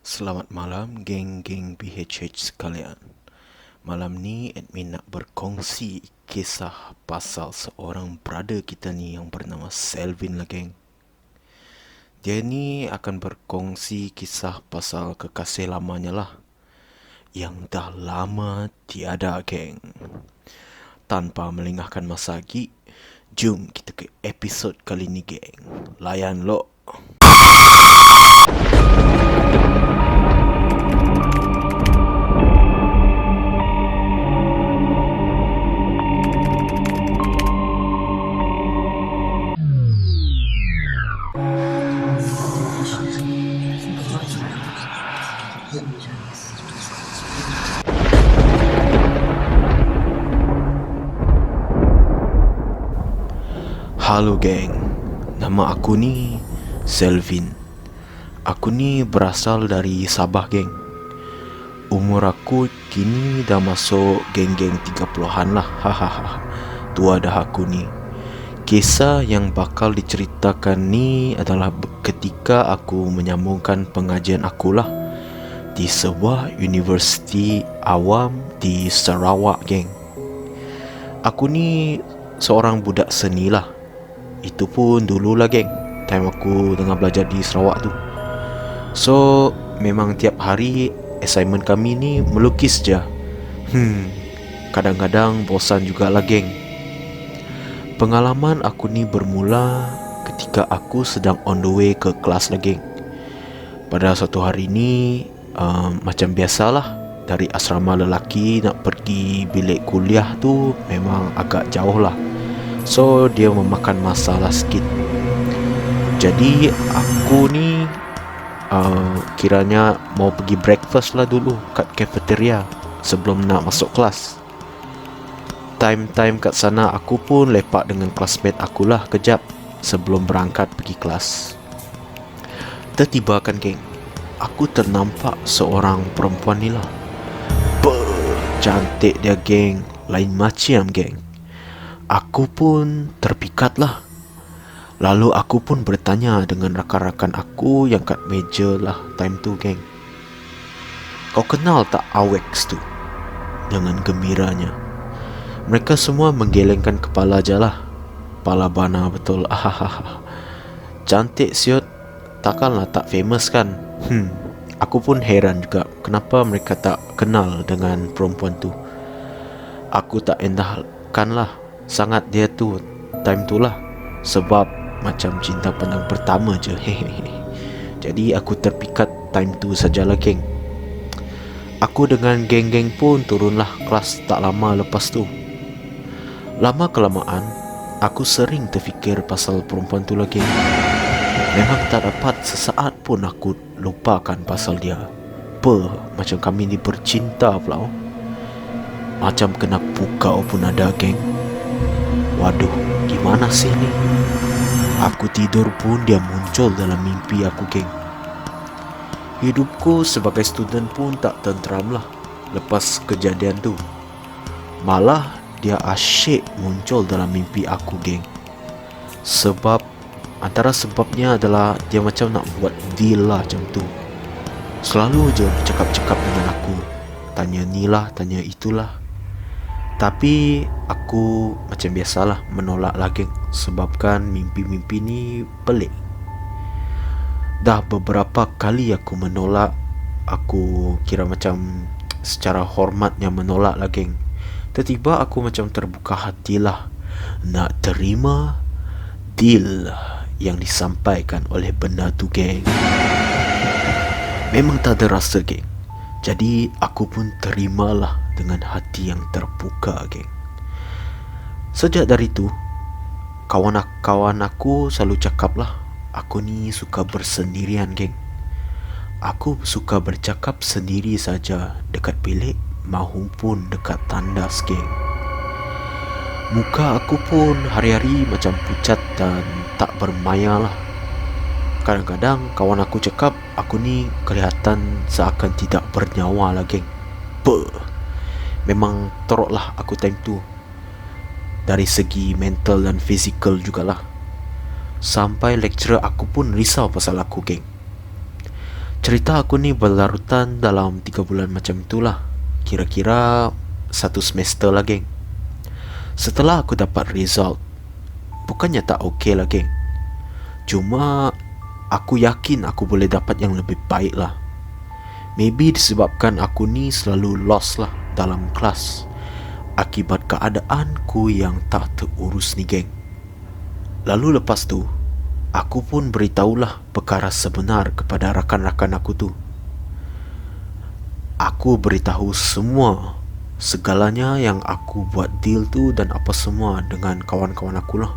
Selamat malam geng-geng PHH sekalian. Malam ni admin nak berkongsi kisah pasal seorang brother kita ni yang bernama Selvin lah geng. Dia ni akan berkongsi kisah pasal kekasih lamanya lah. Yang dah lama tiada geng. Tanpa melengahkan masa lagi, jom kita ke episod kali ni geng. Layan lo. Halo geng, nama aku ni Selvin. Aku ni berasal dari Sabah geng. Umur aku kini dah masuk geng-geng 30-an lah. Hahaha. Tua dah aku ni. Kisah yang bakal diceritakan ni adalah ketika aku menyambungkan pengajian aku lah di sebuah universiti awam di Sarawak geng. Aku ni seorang budak seni lah. Itu pun dululah geng, time aku tengah belajar di Sarawak tu. So memang tiap hari assignment kami ni melukis je. Kadang-kadang bosan jugalah geng. Pengalaman aku ni bermula ketika aku sedang on the way ke kelas lah geng. Pada satu hari ni macam biasalah, dari asrama lelaki nak pergi bilik kuliah tu memang agak jauh lah. So dia memakan masa lah sikit. Jadi aku ni kiranya mau pergi breakfast lah dulu kat cafeteria sebelum nak masuk kelas. Time-time kat sana aku pun lepak dengan classmate aku lah kejap sebelum berangkat pergi kelas. Tiba-tiba kan geng, aku ternampak seorang perempuan ni lah. Cantik dia geng, lain macam geng. Aku pun terpikat lah. Lalu aku pun bertanya dengan rakan-rakan aku yang kat meja lah time tu geng. Kau kenal tak Awex tu? Dengan gembiranya. Mereka semua menggelengkan kepala je lah. Kepala bana betul. Cantik siot. Takkanlah tak famous kan? Aku pun heran juga kenapa mereka tak kenal dengan perempuan tu. Aku tak endahkan lah sangat dia tu time tu lah, sebab macam cinta pandang pertama je. Jadi aku terpikat time tu sajalah geng. Aku dengan geng-geng pun turunlah kelas tak lama lepas tu. Lama kelamaan aku sering terfikir pasal perempuan tu lagi. Memang tak dapat sesaat pun aku lupakan pasal dia. Macam kami ni bercinta pula. Macam kena pukau pun ada geng. Waduh, gimana sih ni? Aku tidur pun dia muncul dalam mimpi aku geng. Hidupku sebagai student pun tak tenteram lah lepas kejadian tu. Malah dia asyik muncul dalam mimpi aku geng. Antara sebabnya adalah dia macam nak buat deal lah macam tu. Selalu je bercakap-cakap dengan aku, tanya ni lah, tanya itulah. Tapi aku macam biasalah menolak lagi, sebabkan mimpi-mimpi ni pelik. Dah beberapa kali aku menolak. Aku kira macam secara hormatnya menolak lagi. Tiba-tiba aku macam terbuka hatilah nak terima deal yang disampaikan oleh benda tu geng. Memang tak ada rasa geng. Jadi aku pun terimalah dengan hati yang terbuka geng. Sejak dari tu, kawan-kawan aku selalu cakap lah, aku ni suka bersendirian geng. Aku suka bercakap sendiri saja dekat bilik maupun dekat tandas geng. Muka aku pun hari-hari macam pucat dan tak bermaya lah. Kadang-kadang kawan aku cakap aku ni kelihatan seakan tidak bernyawa lah geng. Memang teruk lah aku time tu, dari segi mental dan fizikal jugalah. Sampai lecturer aku pun risau pasal aku geng. Cerita aku ni berlarutan dalam 3 bulan macam itulah. Kira-kira 1 semester lah, geng. Setelah aku dapat result, bukannya tak okey lah, geng. Cuma aku yakin aku boleh dapat yang lebih baik lah. Maybe disebabkan aku ni selalu lost lah dalam kelas akibat keadaanku yang tak terurus ni, geng. Lalu lepas tu, aku pun beritahulah perkara sebenar kepada rakan-rakan aku tu. Aku beritahu semua segalanya yang aku buat deal tu dan apa semua dengan kawan-kawan aku lah.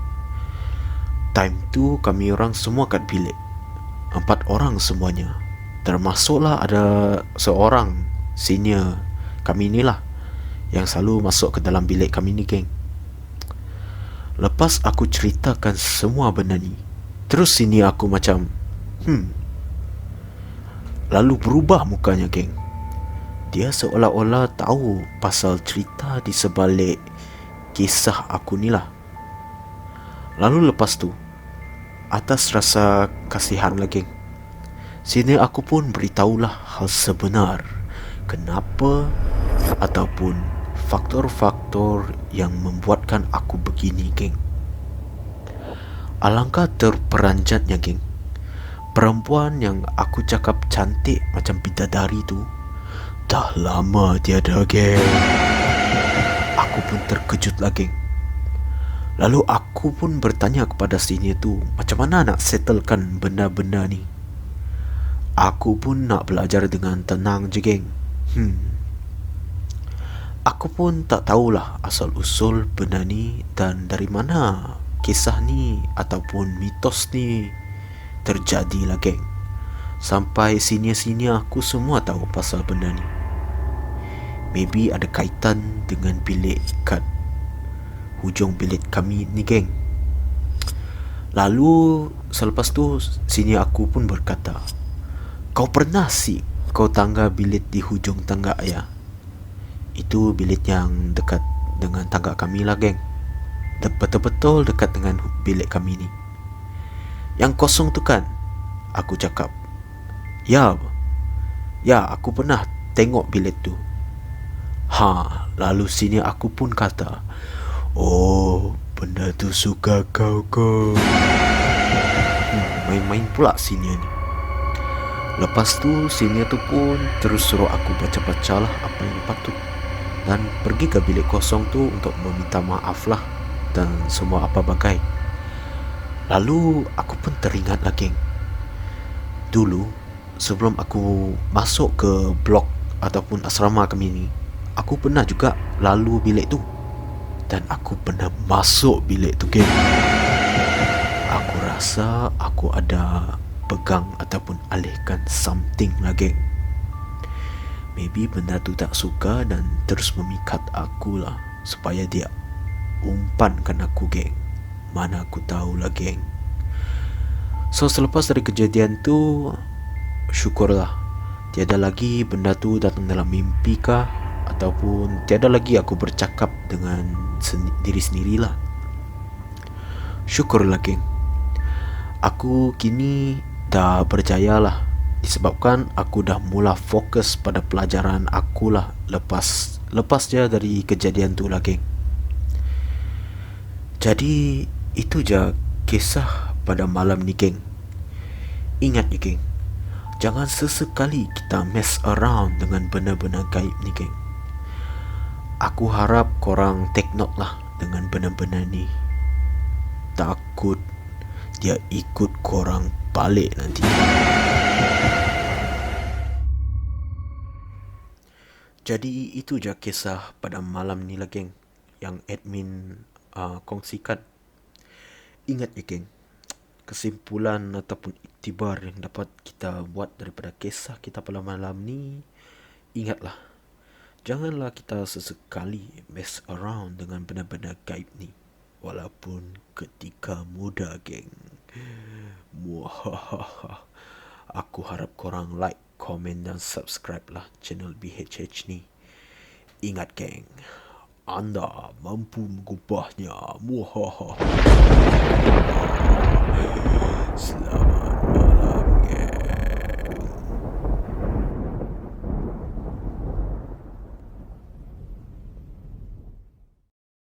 Time tu kami orang semua kat bilik, 4 orang semuanya. Termasuklah ada seorang senior kami ni lah, yang selalu masuk ke dalam bilik kami ni, geng. Lepas aku ceritakan semua benda ni, terus senior aku macam lalu berubah mukanya, geng. Dia seolah-olah tahu pasal cerita di sebalik kisah aku ni lah. Lalu lepas tu, atas rasa kasihan lah, geng, senior aku pun beritahulah hal sebenar kenapa ataupun faktor-faktor yang membuatkan aku begini, geng. Alangkah terperanjatnya, geng. Perempuan yang aku cakap cantik macam bidadari tu dah lama tiada, geng. Aku pun terkejut lah, geng. Lalu aku pun bertanya kepada senior tu, macam mana nak settlekan benda-benda ni. Aku pun nak belajar dengan tenang je, geng. Aku pun tak tahulah asal-usul benda ni dan dari mana kisah ni ataupun mitos ni terjadi lah, geng. Sampai senior-senior aku semua tahu pasal benda ni. Maybe ada kaitan dengan bilik kat hujung bilik kami ni, geng. Lalu selepas tu senior aku pun berkata, "Kau pernah sih kau tangga bilik di hujung tangga ya?" Itu bilik yang dekat dengan tangga kami lah, geng. Betul-betul dekat dengan bilik kami ni. Yang kosong tu kan? Aku cakap, Ya, aku pernah tengok bilik tu." Lalu sini aku pun kata, "Oh, benda tu suka kau ke?" Main-main pula senior ni. Lepas tu senior tu pun terus suruh aku baca-baca lah apa yang patut, dan pergi ke bilik kosong tu untuk meminta maaf lah dan semua apa bagai. Lalu aku pun teringat lagi, dulu sebelum aku masuk ke blok ataupun asrama kami ni, aku pernah juga lalu bilik tu. Dan aku pernah masuk bilik tu, geng. Aku rasa aku ada pegang ataupun alihkan something lah, geng. Maybe benda tu tak suka dan terus memikat aku lah supaya dia umpankan aku, geng. Mana aku tahu lah, geng. So selepas dari kejadian tu, syukurlah tiada lagi benda tu datang dalam mimpi kah, ataupun tiada lagi aku bercakap dengan diri sendirilah. Syukurlah, geng. Aku kini dah berjaya lah, disebabkan aku dah mula fokus pada pelajaran aku lah lepas je dari kejadian tu lah, geng. Jadi itu je kisah pada malam ni, geng. Ingat je, geng, jangan sesekali kita mess around dengan benda-benda gaib ni, geng. Aku harap korang take note lah dengan benda-benda ni. Takut dia ikut korang balik nanti. Jadi itu je kisah pada malam ni lah, geng, yang admin kongsikan. Ingat je, geng, kesimpulan ataupun iktibar yang dapat kita buat daripada kisah kita pada malam ni, ingatlah, janganlah kita sesekali mess around dengan benda-benda gaib ni, walaupun ketika muda, geng. Muahaha. Aku harap korang like, komen dan subscribe lah channel BHH ni. Ingat, geng, anda mampu mengubahnya. Muahaha. Selamat malam, geng.